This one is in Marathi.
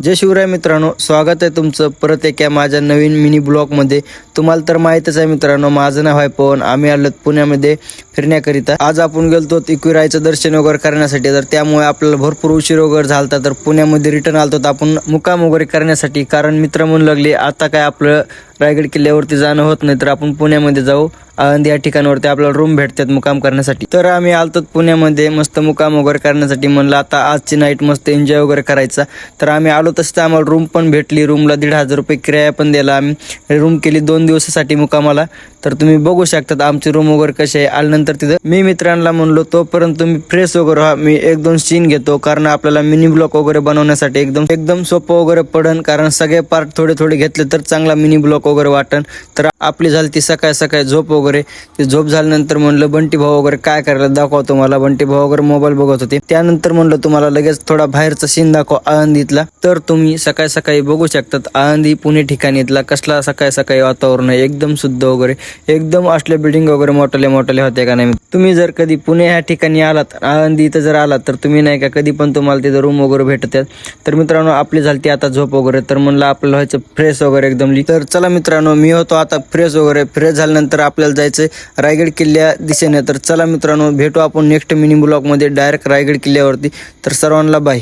जय शिवराय मित्रांनो, स्वागत आहे तुमचं परत एका माझ्या नवीन मिनी ब्लॉगमध्ये। तुम्हाला तर माहीतच आहे मित्रांनो, माझं नाव आहे पवन। आम्ही आलो पुण्यामध्ये फिरण्याकरिता। आज आपण गेलतो एकविरायचं दर्शन वगैरे करण्यासाठी, तर त्यामुळे आपल्याला भरपूर उशीर वगैरे झालता। तर पुण्यामध्ये रिटर्न आलतो आपण मुक्काम वगैरे करण्यासाठी, कारण मित्र म्हणू लागले आता काय आपलं रायगड किल्ल्यावरती जाणं होत नाही, तर आपण पुण्यामध्ये जाऊ। आळंदी या ठिकाणावरती आपल्याला रूम भेटतात मुक्काम करण्यासाठी। तर आम्ही आलतो पुण्यामध्ये मस्त मुक्काम वगैरे करण्यासाठी। म्हणलं आता आजची नाईट मस्त एन्जॉय वगैरे करायचा। तर आम्ही आलो तसं आम्हाला रूम पण भेटली। रूमला 1,500 रुपये किराया पण दिला। आम्ही रूम केली 2 दिवसासाठी मुक्कामाला। तर तुम्ही बघू शकतात आमची रूम वगैरे कशी आहे। आल्यानंतर तिथं मी मित्रांना म्हणलो तोपर्यंत तुम्ही फ्रेश वगैरे व्हा, मी 1-2 सीन घेतो, कारण आपल्याला मिनी ब्लॉग वगैरे बनवण्यासाठी एकदम सोपं वगैरे पडन, कारण सगळे पार्ट थोडे थोडे घेतले तर चांगला मिनी ब्लॉग वगैरे वाटन। तर आपली झाली ती सकाळी झोप वगैरे। ती झोप झाल्यानंतर म्हणलं बंटी भाऊ वगैरे काय करायला दाखवतो मला। बंटी भाऊ वगैरे मोबाईल बघत होते। त्यानंतर म्हणलं तुम्हाला लगेच थोडा बाहेरचा सीन दाखव आळंदीतला। तर तुम्ही सकाळी बघू शकतात आळंदी पुणे ठिकाणीतला कसला सकाळी वातावरण आहे, एकदम शुद्ध वगैरे, एकदम असल्या बिल्डिंग वगैरे मोठ्या होत्या का नाही। तुम्ही जर कधी पुणे ह्या ठिकाणी आलात, आळंदी इथं जर आलात, तर तुम्ही नाही का कधी पण तुम्हाला तिथं रूम वगैरे भेटतात। तर मित्रांनो आपली झाली आता झोप वगैरे, तर म्हणलं आपल्याला व्हायचं फ्रेश वगैरे एकदम। तर चला मित्रांनो, मी होतो आता फ्रेश वगैरे। फ्रेश झाल्यानंतर आपल्याला जायचंय रायगड किल्ल्या दिशेने। तर चला मित्रांनो, भेटू आपण नेक्स्ट मिनी ब्लॉग मध्ये डायरेक्ट रायगड किल्ल्यावरती। तर सर्वांना बाय।